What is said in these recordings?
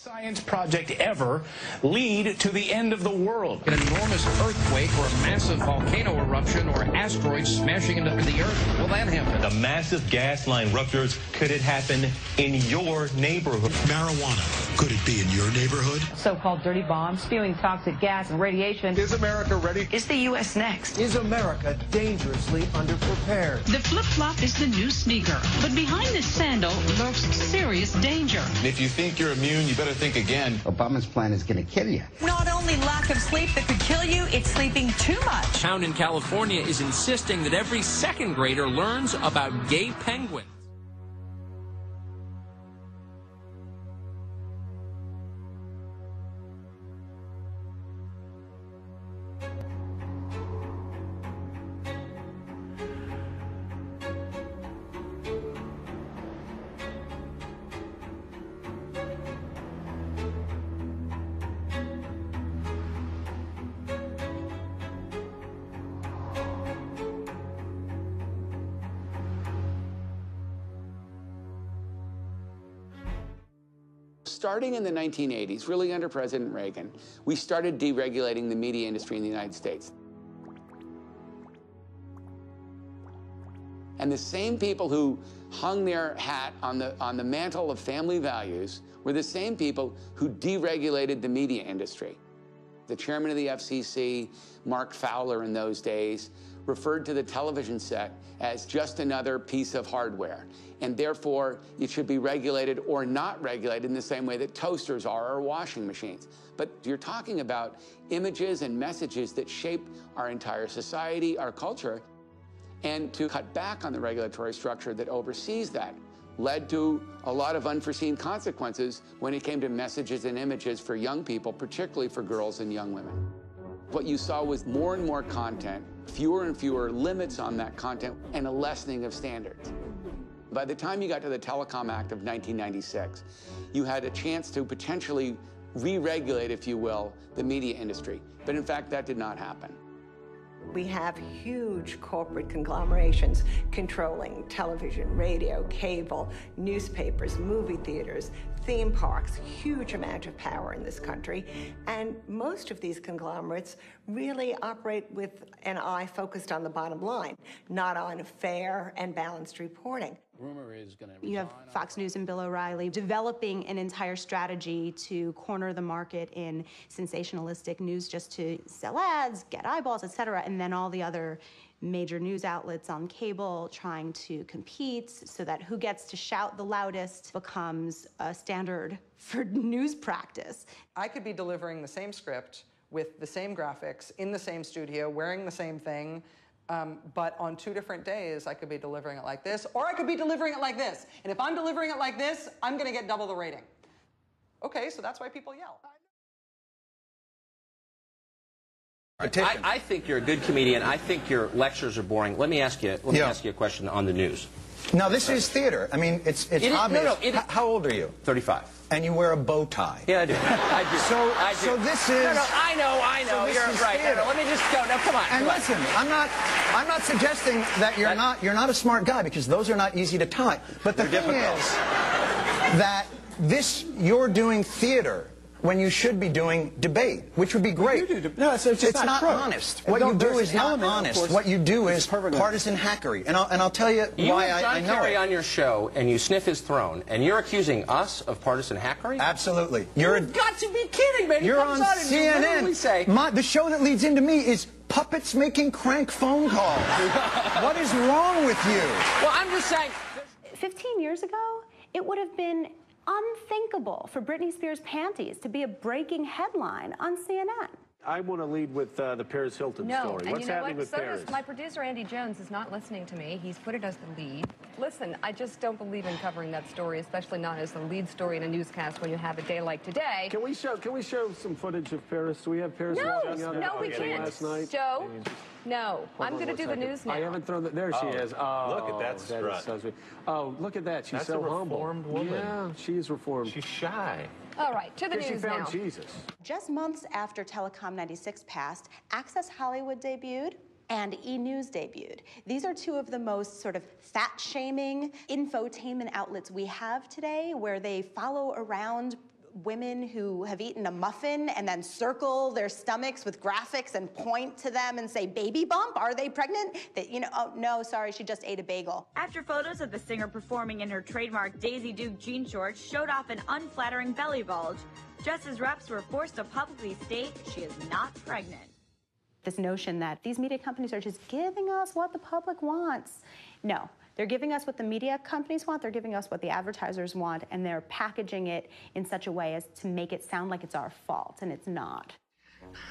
Science project ever lead to the end of the world. An enormous earthquake or a massive volcano eruption or asteroids smashing into the earth, will that happen? The massive gas line ruptures, could it happen in your neighborhood? Marijuana, could it be in your neighborhood? So-called dirty bombs, spewing toxic gas and radiation. Is America ready? Is the U.S. next? Is America dangerously underprepared? The flip-flop is the new sneaker, but behind this sandal lurks serious danger. And if you think you're immune, you better think again. Obama's plan is going to kill you. Not only lack of sleep that could kill you, it's sleeping too much. A town in California is insisting that every second grader learns about gay penguins. Starting in the 1980s, really under President Reagan, we started deregulating the media industry in the United States. And the same people who hung their hat on the mantle of family values were the same people who deregulated the media industry. The chairman of the FCC, Mark Fowler in those days, referred to the television set as just another piece of hardware, and therefore it should be regulated or not regulated in the same way that toasters are or washing machines. But you're talking about images and messages that shape our entire society, our culture, and to cut back on the regulatory structure that oversees that led to a lot of unforeseen consequences when it came to messages and images for young people, particularly for girls and young women. What you saw was more and more content, fewer and fewer limits on that content, and a lessening of standards. By the time you got to the Telecom Act of 1996, you had a chance to potentially re-regulate, if you will, the media industry. But in fact, that did not happen. We have huge corporate conglomerations controlling television, radio, cable, newspapers, movie theaters, theme parks, huge amount of power in this country. And most of these conglomerates really operate with an eye focused on the bottom line, not on fair and balanced reporting. Rumor is going to You have Fox News and Bill O'Reilly developing an entire strategy to corner the market in sensationalistic news just to sell ads, get eyeballs, etc. And then all the other major news outlets on cable trying to compete so that who gets to shout the loudest becomes a standard for news practice. I could be delivering the same script with the same graphics in the same studio, wearing the same thing, but on 2 different days, I could be delivering it like this, or I could be delivering it like this. And if I'm delivering it like this, I'm going to get double the rating. Okay, so that's why people yell. I think you're a good comedian. I think your lectures are boring. Let me ask you a question on the news. Now, this is theater. I mean, it's obvious. No, how old are you? 35. And you wear a bow tie. Yeah, I do. I do. So this is... No, I know. So you're right. No, let me just go. No, come on. And listen, I'm not suggesting that you're not a smart guy, because those are not easy to tie. But the thing is that you're doing theater when you should be doing debate, which would be great. No, it's not honest. What you do is not honest. What you do is partisan hackery. And I'll tell you why I know it. You have John Kerry on your show, and you sniff his throne, and you're accusing us of partisan hackery? Absolutely. You've got to be kidding, man. You're on CNN. The show that leads into me is puppets making crank phone calls. What is wrong with you? Well, I'm just saying. 15 years ago, it would have been unthinkable for Britney Spears' panties to be a breaking headline on CNN. I want to lead with the Paris Hilton story. What's happening with Paris? My producer, Andy Jones, is not listening to me. He's put it as the lead. Listen, I just don't believe in covering that story, especially not as the lead story in a newscast when you have a day like today. Can we show some footage of Paris? Do we have Paris? No, we can't. Last night? Joe, no. I'm going to do the news now. I haven't thrown that. There she is. Oh, look at that strut. So sweet. Oh, look at that. She's so humble. Reformed woman. Yeah, she's reformed. She's shy. All right, to the news now. She found now. Jesus. Just months after Telecom 96 passed, Access Hollywood debuted and E! News debuted. These are two of the most sort of fat-shaming infotainment outlets we have today, where they follow around women who have eaten a muffin and then circle their stomachs with graphics and point to them and say, baby bump, are they pregnant? That, you know, oh, no, sorry, she just ate a bagel. After photos of the singer performing in her trademark Daisy Duke jean shorts showed off an unflattering belly bulge, Jess's reps were forced to publicly state she is not pregnant. This notion that these media companies are just giving us what the public wants. No. They're giving us what the media companies want, they're giving us what the advertisers want, and they're packaging it in such a way as to make it sound like it's our fault, and it's not.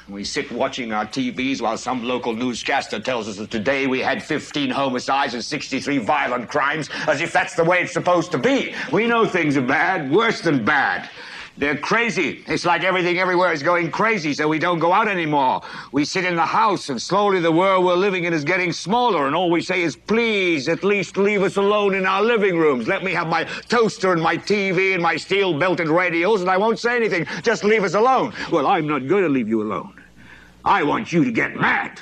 We sit watching our TVs while some local newscaster tells us that today we had 15 homicides and 63 violent crimes, as if that's the way it's supposed to be. We know things are bad, worse than bad. They're crazy. It's like everything everywhere is going crazy, so we don't go out anymore. We sit in the house, and slowly the world we're living in is getting smaller, and all we say is, please, at least leave us alone in our living rooms. Let me have my toaster and my TV and my steel-belted radios, and I won't say anything. Just leave us alone. Well, I'm not going to leave you alone. I want you to get mad.